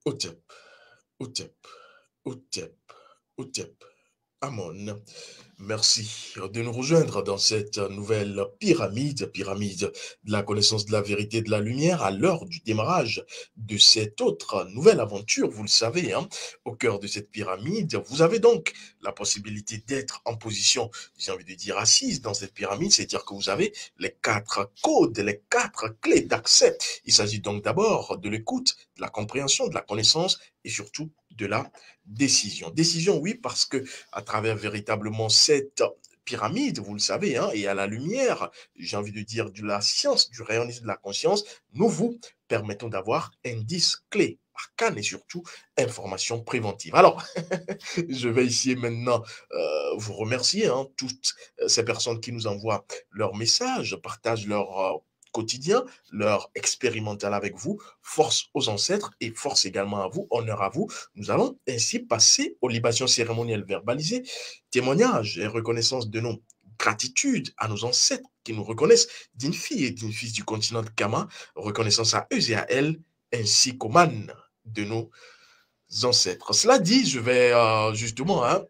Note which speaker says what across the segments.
Speaker 1: Otep, Otep, Otep, Otep. Amon. Merci de nous rejoindre dans cette nouvelle pyramide de la connaissance de la vérité et de la lumière à l'heure du démarrage de cette autre nouvelle aventure, vous le savez, hein, au cœur de cette pyramide. Vous avez donc la possibilité d'être en position, j'ai envie de dire assise dans cette pyramide, c'est-à-dire que vous avez les quatre codes, les quatre clés d'accès. Il s'agit donc d'abord de l'écoute, de la compréhension, de la connaissance et surtout de la décision. Décision, oui, parce que à travers véritablement cette pyramide, vous le savez, hein, et à la lumière, j'ai envie de dire, de la science, du rayonisme de la conscience, nous vous permettons d'avoir indices clés, arcanes et surtout informations préventives. Alors, je vais ici maintenant vous remercier, hein, toutes ces personnes qui nous envoient leurs messages, partagent leur quotidien, leur expérimental avec vous. Force aux ancêtres et force également à vous, honneur à vous. Nous allons ainsi passer aux libations cérémonielles verbalisées, témoignages et reconnaissance de nos gratitude à nos ancêtres qui nous reconnaissent d'une fille et d'une fils du continent de Kama, reconnaissance à eux et à elles, ainsi qu'aux man de nos ancêtres. Cela dit, je vais justement hein,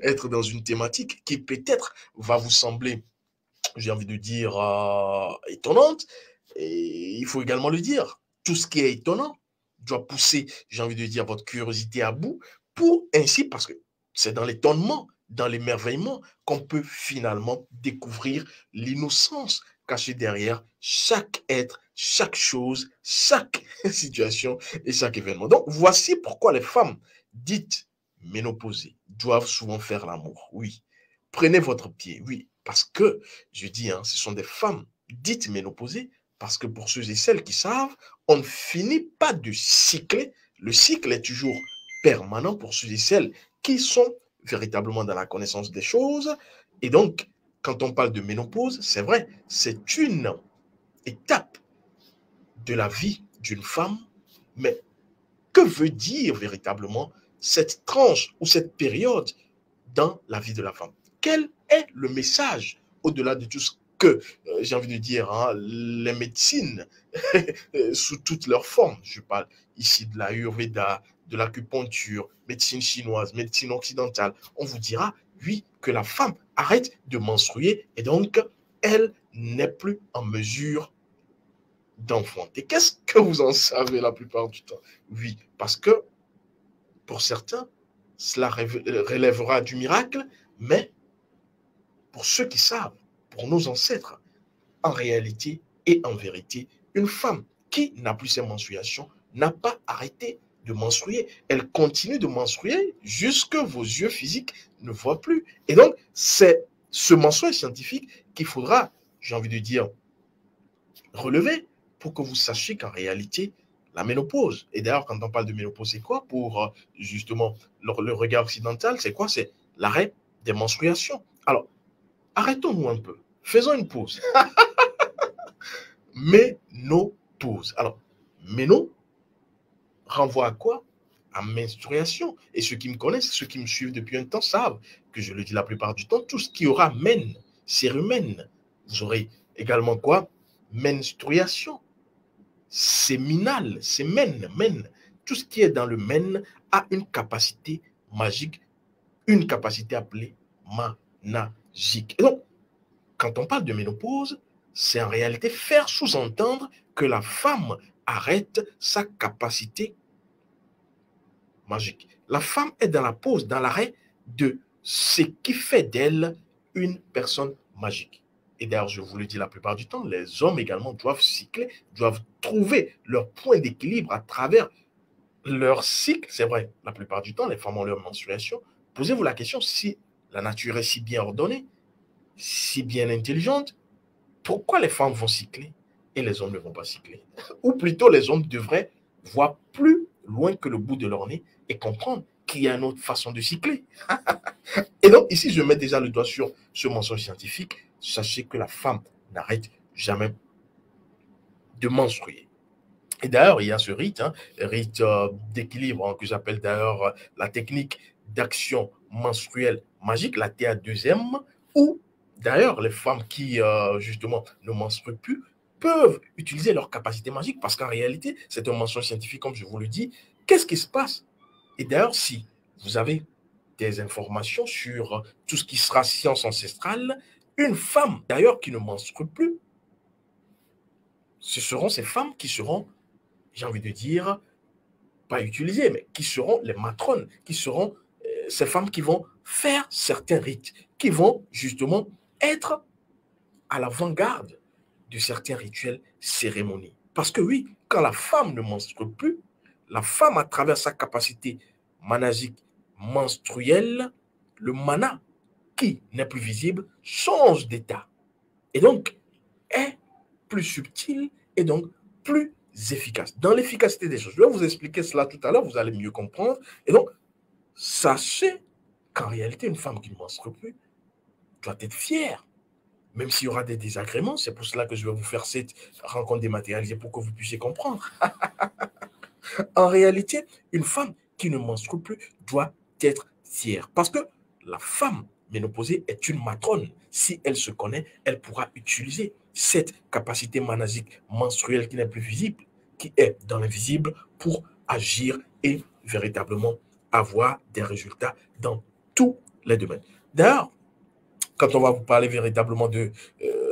Speaker 1: être dans une thématique qui peut-être va vous sembler, j'ai envie de dire, étonnante. Et il faut également le dire, tout ce qui est étonnant doit pousser, j'ai envie de dire, votre curiosité à bout pour ainsi, parce que c'est dans l'étonnement, dans l'émerveillement qu'on peut finalement découvrir l'innocence cachée derrière chaque être, chaque chose, chaque situation et chaque événement. Donc, voici pourquoi les femmes dites ménopausées doivent souvent faire l'amour. Oui, prenez votre pied, oui, parce que, je dis, hein, ce sont des femmes dites ménopausées, parce que pour ceux et celles qui savent, on ne finit pas de cycler. Le cycle est toujours permanent pour ceux et celles qui sont véritablement dans la connaissance des choses. Et donc, quand on parle de ménopause, c'est vrai, c'est une étape de la vie d'une femme, mais que veut dire véritablement cette tranche ou cette période dans la vie de la femme? Quel est le message au-delà de tout ce que, j'ai envie de dire, hein, les médecines, sous toutes leurs formes, je parle ici de l'Ayurveda, de l'acupuncture, médecine chinoise, médecine occidentale, on vous dira, oui, que la femme arrête de menstruer et donc elle n'est plus en mesure d'enfanter. Qu'est-ce que vous en savez la plupart du temps? Oui, parce que pour certains, cela relèvera du miracle, mais pour ceux qui savent, pour nos ancêtres, en réalité et en vérité, une femme qui n'a plus ses menstruations n'a pas arrêté de menstruer. Elle continue de menstruer jusque vos yeux physiques ne voient plus. Et donc, c'est ce mensuel scientifique qu'il faudra, j'ai envie de dire, relever pour que vous sachiez qu'en réalité, la ménopause, et d'ailleurs, quand on parle de ménopause, c'est quoi pour justement le regard occidental? C'est quoi? C'est l'arrêt des menstruations. Alors, arrêtons-nous un peu. Faisons une pause. Ménopause. Alors, méno renvoie à quoi? À menstruation. Et ceux qui me connaissent, ceux qui me suivent depuis un temps savent que je le dis la plupart du temps, tout ce qui aura mène, cérumen. Vous aurez également quoi? Menstruation. Séminal, mène. Tout ce qui est dans le mène a une capacité magique, une capacité appelée managique. Et donc, quand on parle de ménopause, c'est en réalité faire sous-entendre que la femme arrête sa capacité magique. La femme est dans la pause, dans l'arrêt de ce qui fait d'elle une personne magique. Et d'ailleurs, je vous le dis la plupart du temps, les hommes également doivent cycler, doivent trouver leur point d'équilibre à travers leur cycle. C'est vrai, la plupart du temps, les femmes ont leur menstruation. Posez-vous la question si la nature est si bien ordonnée, si bien intelligente, pourquoi les femmes vont cycler et les hommes ne vont pas cycler? Ou plutôt, les hommes devraient voir plus loin que le bout de leur nez et comprendre qu'il y a une autre façon de cycler. Et donc, ici, je mets déjà le doigt sur ce mensonge scientifique. Sachez que la femme n'arrête jamais de menstruer. Et d'ailleurs, il y a ce rite, hein, rite d'équilibre, hein, que j'appelle d'ailleurs la technique d'action menstruelle magique, la TA2M, où d'ailleurs les femmes qui justement ne menstruent plus peuvent utiliser leur capacité magique parce qu'en réalité, c'est un mensonge scientifique, comme je vous le dis, qu'est-ce qui se passe? Et d'ailleurs, si vous avez des informations sur tout ce qui sera science ancestrale, une femme, d'ailleurs, qui ne menstrue plus, ce seront ces femmes qui seront, j'ai envie de dire, pas utilisées, mais qui seront les matrones, qui seront ces femmes qui vont faire certains rites, qui vont justement être à l'avant-garde de certains rituels, cérémonies. Parce que oui, quand la femme ne menstrue plus, la femme, à travers sa capacité manasique menstruelle, le mana qui n'est plus visible change d'état. Et donc, est plus subtil et donc plus efficace. Dans l'efficacité des choses, je vais vous expliquer cela tout à l'heure, vous allez mieux comprendre. Et donc, sachez qu'en réalité, une femme qui ne menstrue plus doit être fière. Même s'il y aura des désagréments, c'est pour cela que je vais vous faire cette rencontre dématérialisée pour que vous puissiez comprendre. En réalité, une femme qui ne menstrue plus doit être fière. Parce que la femme ménopausée est une matrone. Si elle se connaît, elle pourra utiliser cette capacité manasique menstruelle qui n'est plus visible, qui est dans l'invisible, pour agir et véritablement avoir des résultats dans tous les domaines. D'ailleurs, quand on va vous parler véritablement de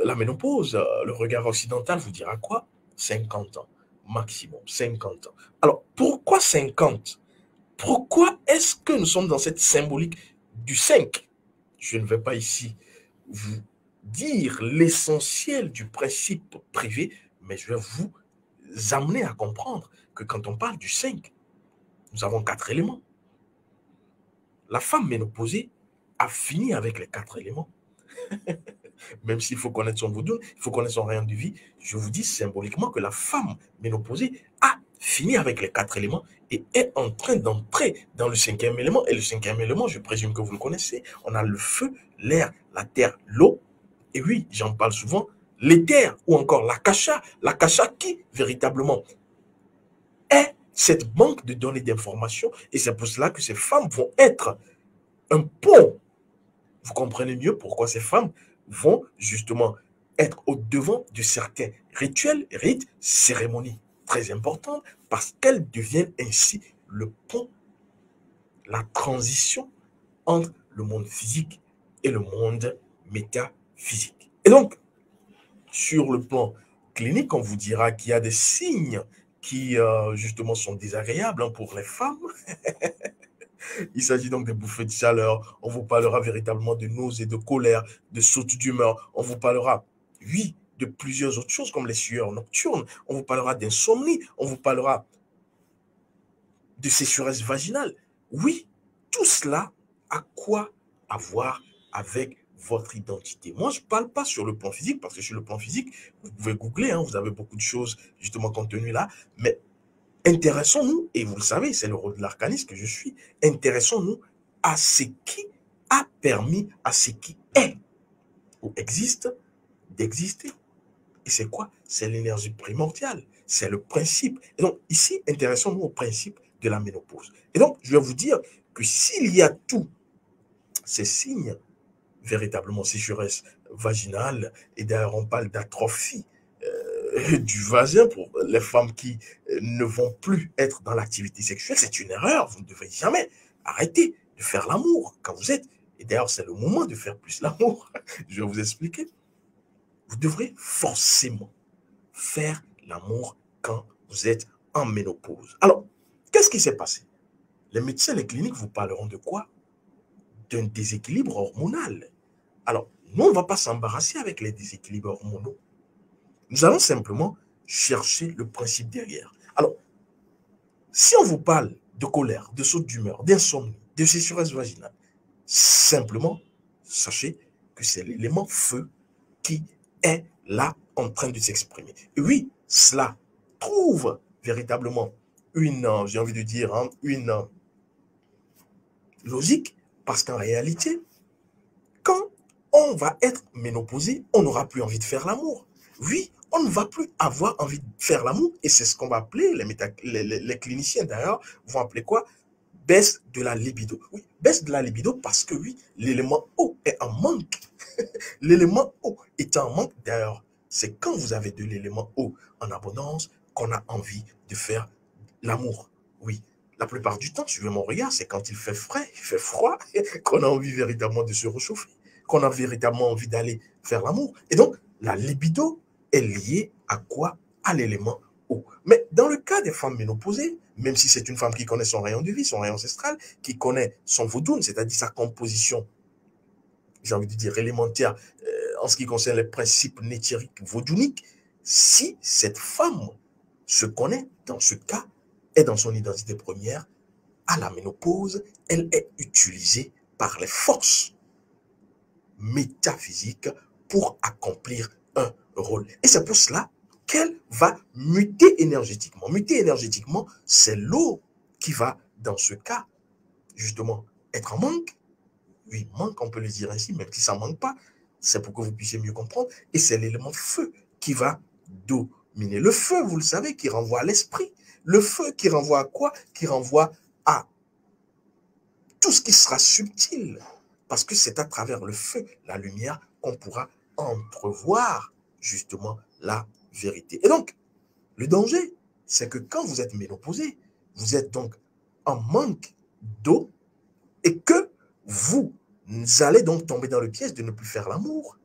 Speaker 1: la ménopause, le regard occidental vous dira quoi? 50 ans, maximum, 50 ans. Alors, pourquoi 50? Pourquoi est-ce que nous sommes dans cette symbolique du 5? Je ne vais pas ici vous dire l'essentiel du principe privé, mais je vais vous amener à comprendre que quand on parle du 5, nous avons 4 éléments. La femme ménopausée a fini avec les 4 éléments. Même s'il faut connaître son vaudou, il faut connaître son rayon de vie, je vous dis symboliquement que la femme ménopausée a fini avec les 4 éléments et est en train d'entrer dans le 5e élément. Et le 5e élément, je présume que vous le connaissez. On a le feu, l'air, la terre, l'eau. Et oui, j'en parle souvent, l'éther ou encore l'akasha. L'akasha qui, véritablement, est cette banque de données d'informations. Et c'est pour cela que ces femmes vont être un pont. Vous comprenez mieux pourquoi ces femmes vont justement être au devant de certains rituels, rites, cérémonies très importantes parce qu'elles deviennent ainsi le pont, la transition entre le monde physique et le monde métaphysique. Et donc, sur le plan clinique, on vous dira qu'il y a des signes qui justement sont désagréables pour les femmes. Il s'agit donc des bouffées de chaleur. On vous parlera véritablement de nausées, de colère, de sautes d'humeur. On vous parlera, oui, de plusieurs autres choses comme les sueurs nocturnes. On vous parlera d'insomnie. On vous parlera de sécheresse vaginale. Oui, tout cela a quoi avoir avec votre identité. Moi, je ne parle pas sur le plan physique, parce que sur le plan physique, vous pouvez googler, hein, vous avez beaucoup de choses justement contenues là, mais intéressons-nous, et vous le savez, c'est le rôle de l'arcaniste que je suis, intéressons-nous à ce qui a permis à ce qui est ou existe d'exister. Et c'est quoi? C'est l'énergie primordiale, c'est le principe. Et donc ici, intéressons-nous au principe de la ménopause. Et donc, je vais vous dire que s'il y a tous ces signes, véritablement sécheresse vaginale, et d'ailleurs on parle d'atrophie du vagin pour les femmes qui ne vont plus être dans l'activité sexuelle, c'est une erreur. Vous ne devez jamais arrêter de faire l'amour quand vous êtes. Et d'ailleurs, c'est le moment de faire plus l'amour. Je vais vous expliquer. Vous devrez forcément faire l'amour quand vous êtes en ménopause. Alors, qu'est-ce qui s'est passé? Les médecins, les cliniques vous parleront de quoi? D'un déséquilibre hormonal. Alors, nous, on ne va pas s'embarrasser avec les déséquilibres hormonaux. Nous allons simplement chercher le principe derrière. Alors, si on vous parle de colère, de saute d'humeur, d'insomnie, de sécheresse vaginale, simplement, sachez que c'est l'élément feu qui est là en train de s'exprimer. Et oui, cela trouve véritablement une, j'ai envie de dire, hein, une logique, parce qu'en réalité, quand on va être ménopausé, on n'aura plus envie de faire l'amour. Oui, on ne va plus avoir envie de faire l'amour, et c'est ce qu'on va appeler, les cliniciens d'ailleurs, vont appeler quoi? Baisse de la libido. Oui, baisse de la libido parce que oui, l'élément eau est en manque. L'élément eau est en manque d'ailleurs. C'est quand vous avez de l'élément eau en abondance qu'on a envie de faire l'amour. Oui, La plupart du temps, suivez mon regard, c'est quand il fait frais, il fait froid, qu'on a envie véritablement de se réchauffer, qu'on a véritablement envie d'aller faire l'amour. Et donc, la libido est liée à quoi? À l'élément eau. Mais dans le cas des femmes ménopausées, même si c'est une femme qui connaît son rayon de vie, son rayon ancestral, qui connaît son vaudoune, c'est-à-dire sa composition, j'ai envie de dire élémentaire, en ce qui concerne les principes nétériques vaudouniques, si cette femme se connaît, dans ce cas, est dans son identité première, à la ménopause, elle est utilisée par les forces métaphysiques pour accomplir un rôle. Et c'est pour cela qu'elle va muter énergétiquement. Muter énergétiquement, c'est l'eau qui va, dans ce cas, justement, être en manque. Oui, manque, on peut le dire ainsi, même si ça ne manque pas, c'est pour que vous puissiez mieux comprendre. Et c'est l'élément feu qui va dominer. Le feu, vous le savez, qui renvoie à l'esprit. Le feu qui renvoie à quoi? Qui renvoie à tout ce qui sera subtil. Parce que c'est à travers le feu, la lumière, qu'on pourra entrevoir justement la vérité. Et donc, le danger, c'est que quand vous êtes ménopausé, vous êtes donc en manque d'eau et que vous allez donc tomber dans le piège de ne plus faire l'amour.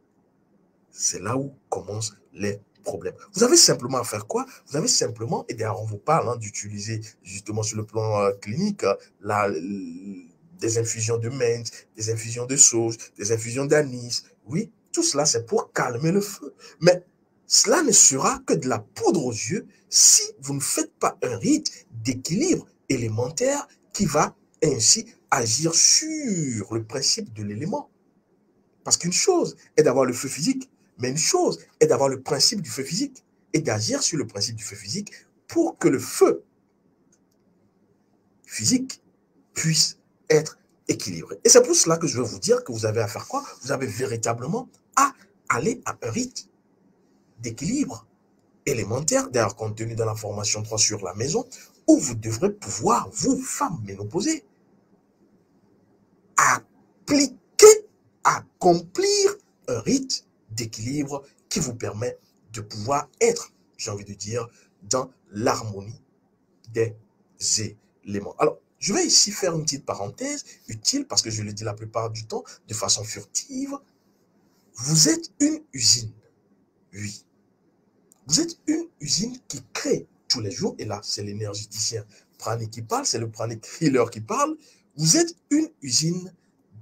Speaker 1: C'est là où commencent les problèmes. Vous avez simplement à faire quoi? Vous avez simplement, et d'ailleurs on vous parle d'utiliser justement sur le plan clinique des infusions de menthe, des infusions de sauge, des infusions d'anis. Oui, tout cela c'est pour calmer le feu. Mais cela ne sera que de la poudre aux yeux si vous ne faites pas un rite d'équilibre élémentaire qui va ainsi agir sur le principe de l'élément. Parce qu'une chose est d'avoir le feu physique, mais une chose est d'avoir le principe du feu physique et d'agir sur le principe du feu physique pour que le feu physique puisse être équilibré. Et c'est pour cela que je veux vous dire que vous avez à faire quoi? Vous avez véritablement à aller à un rite d'équilibre élémentaire, d'ailleurs contenu dans la formation 3 sur la maison, où vous devrez pouvoir, vous, femmes ménopausées, appliquer, accomplir un rite d'équilibre qui vous permet de pouvoir être, j'ai envie de dire, dans l'harmonie des éléments. Alors, je vais ici faire une petite parenthèse utile parce que je le dis la plupart du temps de façon furtive. Vous êtes une usine. Oui. Vous êtes une usine qui crée tous les jours, et là, c'est l'énergéticien pranique qui parle, c'est le pranique healer qui parle. Vous êtes une usine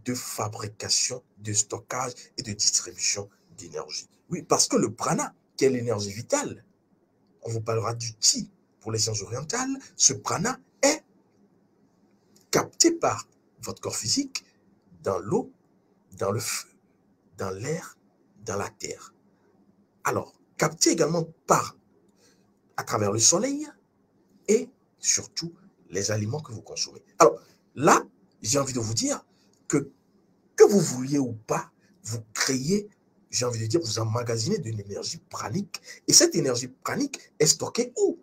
Speaker 1: de fabrication, de stockage et de distribution d'énergie. Oui, parce que le prana, qui est l'énergie vitale, on vous parlera du chi pour les sciences orientales, ce prana est capté par votre corps physique dans l'eau, dans le feu, dans l'air, dans la terre. Alors, capté également par, à travers le soleil et surtout les aliments que vous consommez. Alors, là, j'ai envie de vous dire que vous vouliez ou pas, vous créez, j'ai envie de dire, vous emmagasinez de l'énergie pranique. Et cette énergie pranique est stockée où?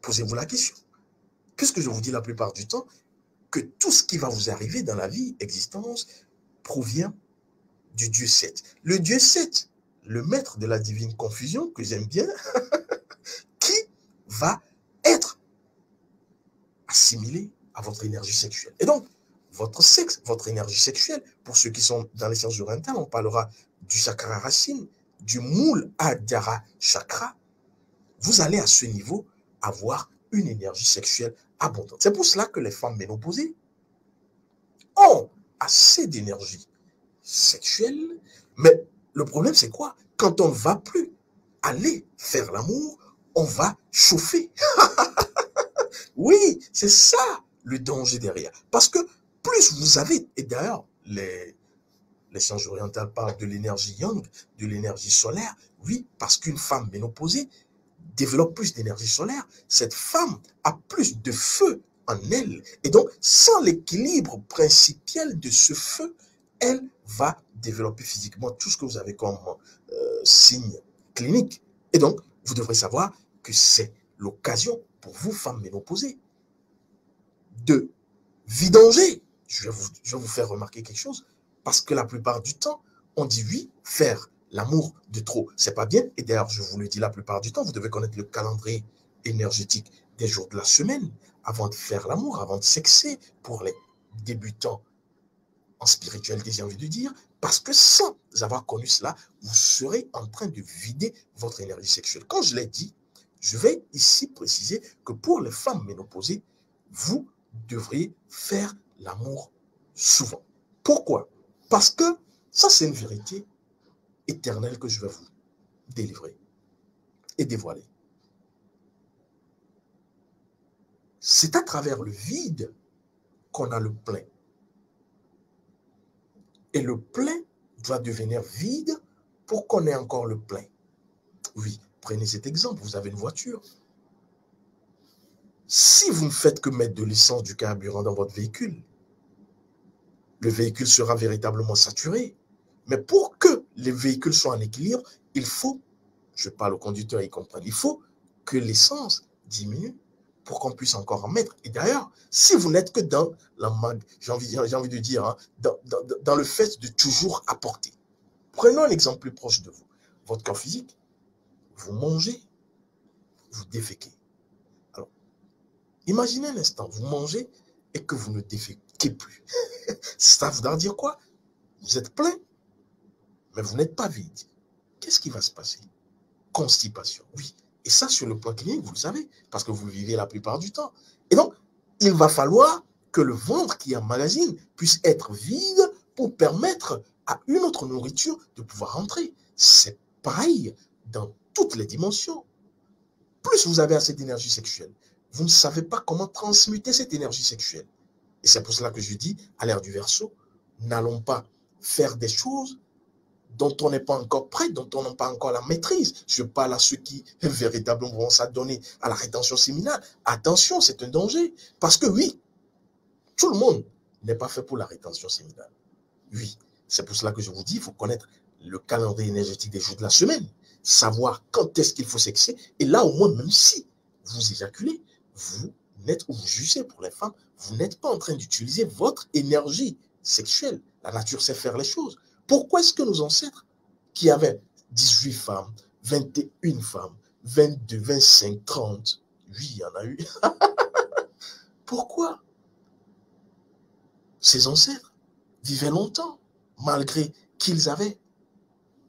Speaker 1: Posez-vous la question. Puisque je vous dis la plupart du temps que tout ce qui va vous arriver dans la vie, existence, provient du Dieu 7. Le Dieu 7, le maître de la divine confusion, que j'aime bien, qui va être assimilé à votre énergie sexuelle. Et donc, votre sexe, votre énergie sexuelle, pour ceux qui sont dans les sciences orientales, on parlera du chakra racine, du moule adhara chakra. Vous allez à ce niveau avoir une énergie sexuelle abondante. C'est pour cela que les femmes ménopausées ont assez d'énergie sexuelle, mais le problème c'est quoi? Quand on ne va plus aller faire l'amour, on va chauffer. Oui, c'est ça le danger derrière. Parce que plus vous avez, et d'ailleurs, les sciences orientales parlent de l'énergie yang, de l'énergie solaire. Oui, parce qu'une femme ménopausée développe plus d'énergie solaire. Cette femme a plus de feu en elle. Et donc, sans l'équilibre principal de ce feu, elle va développer physiquement tout ce que vous avez comme signe clinique. Et donc, vous devrez savoir que c'est l'occasion pour vous, femmes ménopausées, de vidanger. Je vais vous faire remarquer quelque chose, parce que la plupart du temps, on dit oui, faire l'amour de trop, c'est pas bien. Et d'ailleurs, je vous le dis la plupart du temps, vous devez connaître le calendrier énergétique des jours de la semaine, avant de faire l'amour, avant de sexer, pour les débutants en spiritualité, j'ai envie de dire, parce que sans avoir connu cela, vous serez en train de vider votre énergie sexuelle. Quand je l'ai dit, je vais ici préciser que pour les femmes ménopausées, vous devriez faire l'amour souvent. Pourquoi? Parce que ça, c'est une vérité éternelle que je vais vous délivrer et dévoiler. C'est à travers le vide qu'on a le plein. Et le plein doit devenir vide pour qu'on ait encore le plein. Oui, prenez cet exemple, vous avez une voiture. Si vous ne faites que mettre de l'essence, du carburant dans votre véhicule, le véhicule sera véritablement saturé. Mais pour que les véhicules soient en équilibre, il faut, je parle au conducteur, il comprend, il faut que l'essence diminue pour qu'on puisse encore en mettre. Et d'ailleurs, si vous n'êtes que dans la j'ai envie de dire, hein, dans le fait de toujours apporter. Prenons un exemple plus proche de vous. Votre corps physique, vous mangez, vous déféquez. Alors, imaginez un instant, vous mangez et que vous ne déféquez plus. Ça voudra dire quoi? Vous êtes plein, mais vous n'êtes pas vide. Qu'est-ce qui va se passer? Constipation, oui. Et ça, sur le plan clinique, vous le savez, parce que vous le vivez la plupart du temps. Et donc, il va falloir que le ventre qui emmagasine puisse être vide pour permettre à une autre nourriture de pouvoir entrer. C'est pareil dans toutes les dimensions. Plus vous avez assez d'énergie sexuelle, vous ne savez pas comment transmuter cette énergie sexuelle. Et c'est pour cela que je dis, à l'ère du Verseau, n'allons pas faire des choses dont on n'est pas encore prêt, dont on n'a pas encore la maîtrise. Je parle à ceux qui véritablement vont s'adonner à la rétention séminale. Attention, c'est un danger. Parce que oui, tout le monde n'est pas fait pour la rétention séminale. Oui, c'est pour cela que je vous dis, il faut connaître le calendrier énergétique des jours de la semaine, savoir quand est-ce qu'il faut sexer. Et là, au moins, même si vous éjaculez, vous n'êtes, ou vous jugez pour les femmes, vous n'êtes pas en train d'utiliser votre énergie sexuelle. La nature sait faire les choses. Pourquoi est-ce que nos ancêtres, qui avaient 18 femmes, 21 femmes, 22, 25, 30, oui, il y en a eu. Pourquoi ces ancêtres vivaient longtemps, malgré qu'ils avaient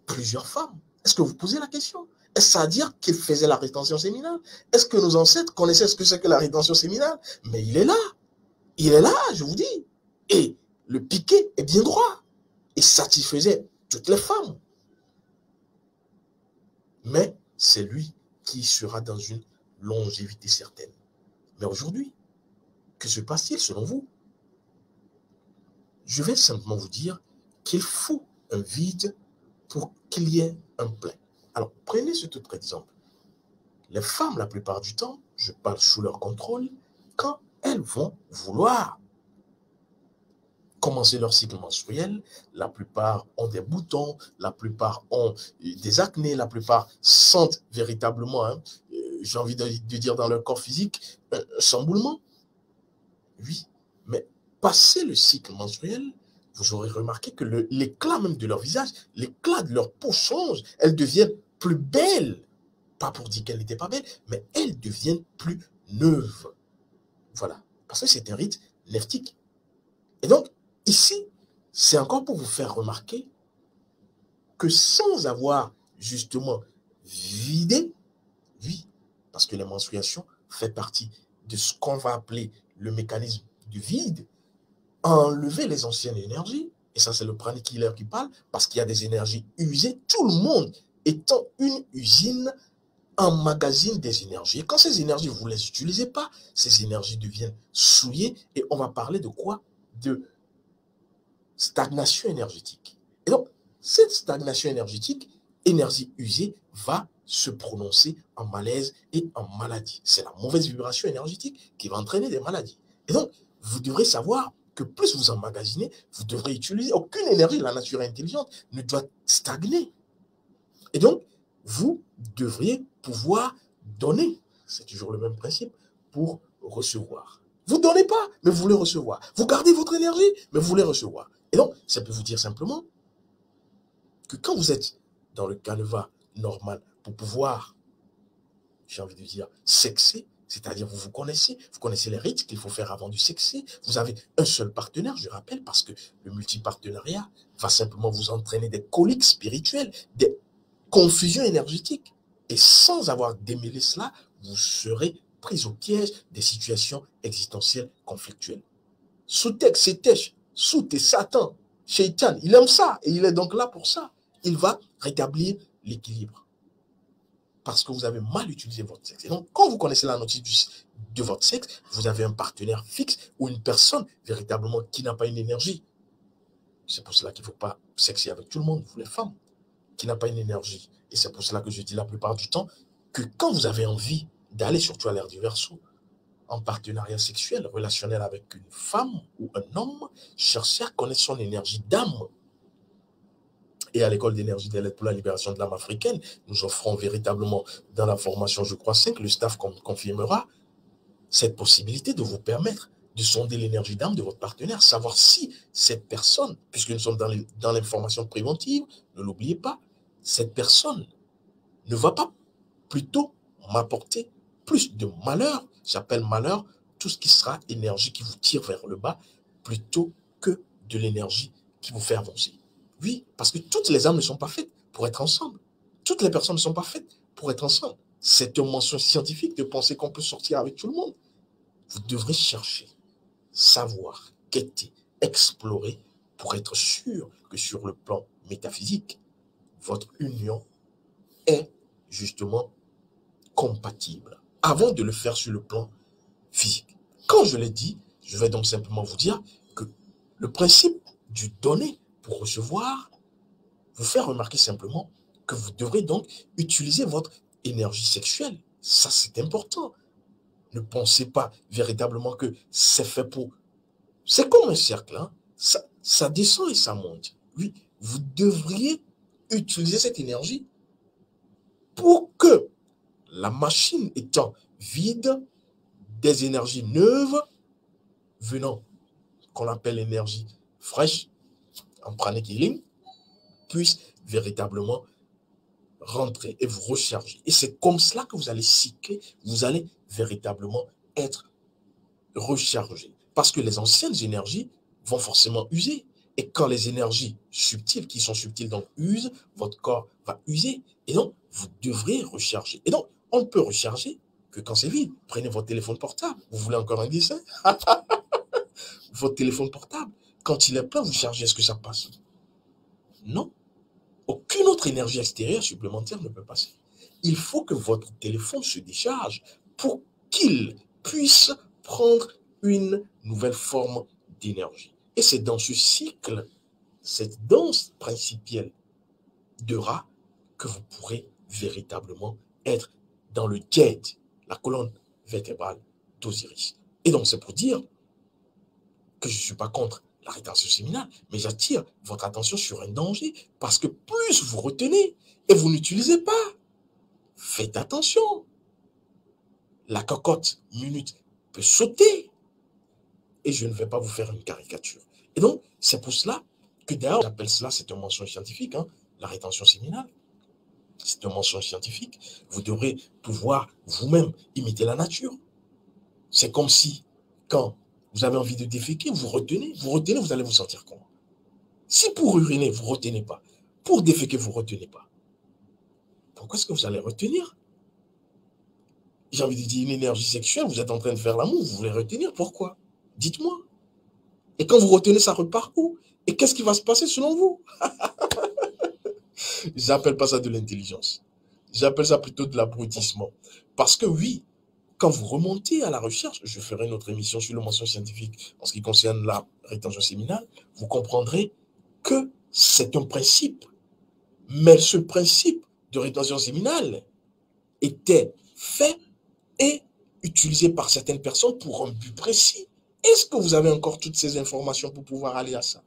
Speaker 1: plusieurs femmes? Est-ce que vous posez la question? Est-ce à dire qu'ils faisaient la rétention séminale? Est-ce que nos ancêtres connaissaient ce que c'est que la rétention séminale? Mais il est là. Il est là, je vous dis. Et le piquet est bien droit. Il satisfaisait toutes les femmes. Mais c'est lui qui sera dans une longévité certaine. Mais aujourd'hui, que se passe-t-il selon vous? Je vais simplement vous dire qu'il faut un vide pour qu'il y ait un plein. Alors, prenez cet autre exemple. Les femmes, la plupart du temps, je parle sous leur contrôle, quand elles vont vouloir commencer leur cycle menstruel, la plupart ont des boutons, la plupart ont des acnés, la plupart sentent véritablement, hein, j'ai envie de dire dans leur corps physique, un chamboulement. Oui, mais passé le cycle menstruel, vous aurez remarqué que l'éclat même de leur visage, l'éclat de leur peau change, elles deviennent plus belles. Pas pour dire qu'elles n'étaient pas belles, mais elles deviennent plus neuves. Voilà, parce que c'est un rite neptique. Et donc, ici, c'est encore pour vous faire remarquer que sans avoir justement vidé, oui, parce que la menstruation fait partie de ce qu'on va appeler le mécanisme du vide, enlever les anciennes énergies, et ça c'est le pranic healer qui parle, parce qu'il y a des énergies usées, tout le monde étant une usine emmagasine des énergies. Et quand ces énergies, vous ne les utilisez pas, ces énergies deviennent souillées, et on va parler de quoi? De stagnation énergétique. Et donc, cette stagnation énergétique, énergie usée, va se prononcer en malaise et en maladie. C'est la mauvaise vibration énergétique qui va entraîner des maladies. Et donc, vous devrez savoir que plus vous emmagasinez, vous devrez utiliser aucune énergie de la nature intelligente ne doit stagner. Et donc, vous devriez pouvoir donner. C'est toujours le même principe pour recevoir. Vous ne donnez pas, mais vous voulez recevoir. Vous gardez votre énergie, mais vous voulez recevoir. Et donc, ça peut vous dire simplement que quand vous êtes dans le canevas normal pour pouvoir j'ai envie de dire, sexer, c'est-à-dire vous connaissez les rites qu'il faut faire avant de sexer. Vous avez un seul partenaire, je rappelle, parce que le multipartenariat va simplement vous entraîner des coliques spirituelles, des confusions énergétiques. Et sans avoir démêlé cela, vous serez pris au piège des situations existentielles conflictuelles. Sous-texte, c'est Tesh, Sout et Satan, Shaitan, il aime ça et il est donc là pour ça. Il va rétablir l'équilibre. Parce que vous avez mal utilisé votre sexe. Et donc, quand vous connaissez la notice de votre sexe, vous avez un partenaire fixe ou une personne véritablement qui n'a pas une énergie. C'est pour cela qu'il ne faut pas sexer avec tout le monde, vous les femmes, qui n'a pas une énergie. Et c'est pour cela que je dis la plupart du temps que quand vous avez envie d'aller surtout à l'ère du Verseau, en partenariat sexuel, relationnel avec une femme ou un homme, cherchez à connaître son énergie d'âme. Et à l'école d'énergie de l'aide pour la libération de l'âme africaine, nous offrons véritablement dans la formation, je crois, 5, le staff confirmera cette possibilité de vous permettre de sonder l'énergie d'âme de votre partenaire, savoir si cette personne, puisque nous sommes dans l'information préventive, ne l'oubliez pas, cette personne ne va pas plutôt m'apporter plus de malheur, j'appelle malheur tout ce qui sera énergie qui vous tire vers le bas, plutôt que de l'énergie qui vous fait avancer. Oui, parce que toutes les âmes ne sont pas faites pour être ensemble. Toutes les personnes ne sont pas faites pour être ensemble. C'est une mention scientifique de penser qu'on peut sortir avec tout le monde. Vous devrez chercher, savoir, quêter, explorer pour être sûr que sur le plan métaphysique, votre union est justement compatible avant de le faire sur le plan physique. Quand je l'ai dit, je vais donc simplement vous dire que le principe du donner pour recevoir vous fait remarquer simplement que vous devrez donc utiliser votre énergie sexuelle. Ça, c'est important. Ne pensez pas véritablement que c'est fait pour... C'est comme un cercle, hein? Ça descend et ça monte. Oui, vous devriez utiliser cette énergie pour que la machine étant vide, des énergies neuves venant, qu'on appelle énergie fraîche, en pranic healing, puisse véritablement rentrer et vous recharger. Et c'est comme cela que vous allez cycler, vous allez véritablement être rechargé. Parce que les anciennes énergies vont forcément user. Et quand les énergies subtiles, qui sont subtiles, donc usent, votre corps va user. Et donc, vous devrez recharger. Et donc, on ne peut recharger que quand c'est vide. Prenez votre téléphone portable. Vous voulez encore un dessin? Votre téléphone portable, quand il est plein, vous chargez, est-ce que ça passe? Non. Aucune autre énergie extérieure supplémentaire ne peut passer. Il faut que votre téléphone se décharge pour qu'il puisse prendre une nouvelle forme d'énergie. Et c'est dans ce cycle, cette danse principielle de Ra, que vous pourrez véritablement être dans le Djed, la colonne vertébrale d'Osiris. Et donc, c'est pour dire que je ne suis pas contre la rétention séminale, mais j'attire votre attention sur un danger, parce que plus vous retenez et vous n'utilisez pas, faites attention. La cocotte minute peut sauter et je ne vais pas vous faire une caricature. Et donc, c'est pour cela que d'ailleurs, j'appelle cela, c'est un mensonge scientifique, hein, la rétention séminale. C'est un mensonge scientifique. Vous devrez pouvoir vous-même imiter la nature. C'est comme si, quand vous avez envie de déféquer, vous retenez, vous allez vous sentir comment? Si pour uriner, vous ne retenez pas, pour déféquer, vous ne retenez pas, pourquoi est-ce que vous allez retenir? J'ai envie de dire une énergie sexuelle, vous êtes en train de faire l'amour, vous voulez retenir, pourquoi? Dites-moi. Et quand vous retenez, ça repart où? Et qu'est-ce qui va se passer selon vous? J'appelle pas ça de l'intelligence. J'appelle ça plutôt de l'abrutissement. Parce que oui, quand vous remontez à la recherche, je ferai une autre émission sur le mensonge scientifique en ce qui concerne la rétention séminale, vous comprendrez que c'est un principe. Mais ce principe de rétention séminale était fait et utilisé par certaines personnes pour un but précis. Est-ce que vous avez encore toutes ces informations pour pouvoir aller à ça?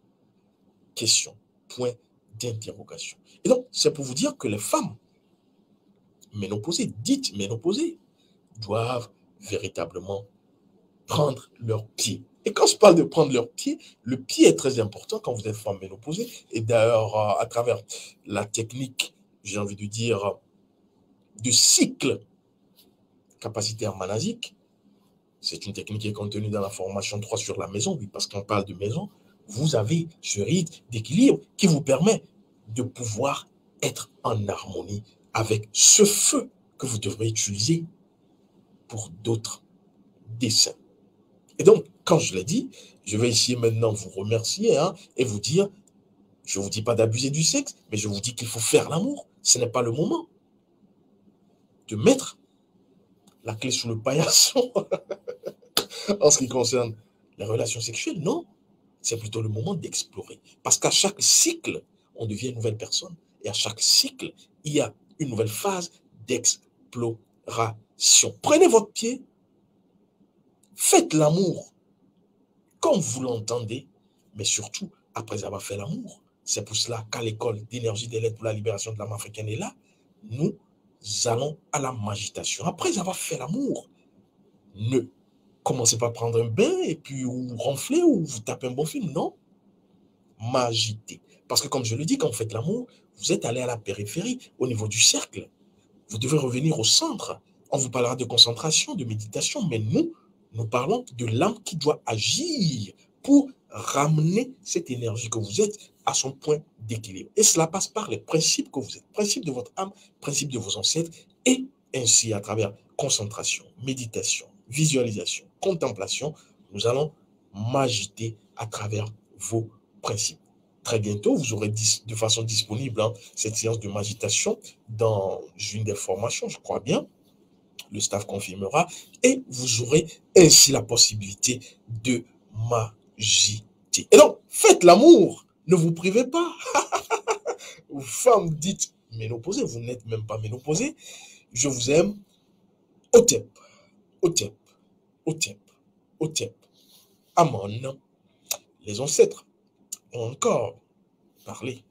Speaker 1: Question, point d'interrogation. Et donc, c'est pour vous dire que les femmes ménopausées, dites ménopausées, doivent véritablement prendre leur pied. Et quand je parle de prendre leur pied, le pied est très important quand vous êtes femme ménopausée. Et d'ailleurs, à travers la technique, j'ai envie de dire, du cycle capacitaire manasique. C'est une technique qui est contenue dans la formation 3 sur la maison, oui, parce qu'on parle de maison. Vous avez ce rythme d'équilibre qui vous permet de pouvoir être en harmonie avec ce feu que vous devrez utiliser pour d'autres desseins. Et donc, quand je l'ai dit, je vais ici maintenant vous remercier et vous dire, je ne vous dis pas d'abuser du sexe, mais je vous dis qu'il faut faire l'amour. Ce n'est pas le moment de mettre la clé sous le paillasson en ce qui concerne les relations sexuelles. Non, c'est plutôt le moment d'explorer. Parce qu'à chaque cycle, on devient une nouvelle personne. Et à chaque cycle, il y a une nouvelle phase d'exploration. Prenez votre pied, faites l'amour comme vous l'entendez, mais surtout après avoir fait l'amour. C'est pour cela qu'à l'école d'énergie des lettres pour la libération de l'âme africaine est là, nous allons à la magitation. Après avoir fait l'amour, ne commencez pas à prendre un bain et puis vous ronflez ou vous tapez un bon film. Non, m'agiter. Parce que comme je le dis, quand vous faites l'amour, vous êtes allé à la périphérie, au niveau du cercle. Vous devez revenir au centre. On vous parlera de concentration, de méditation, mais nous parlons de l'âme qui doit agir pour ramener cette énergie que vous êtes à son point d'équilibre. Et cela passe par les principes que vous êtes, principes de votre âme, principes de vos ancêtres, et ainsi à travers concentration, méditation, visualisation, contemplation, nous allons m'agiter à travers vos principes. Très bientôt, vous aurez de façon disponible cette séance de méditation dans une des formations, je crois bien. Le staff confirmera et vous aurez ainsi la possibilité de m'agiter. Et donc, faites l'amour, ne vous privez pas. Aux femmes dites ménopausées, vous n'êtes même pas ménopausées. Je vous aime. Otep, Otep, Otep, Otep. Amon. Les ancêtres ont encore parlé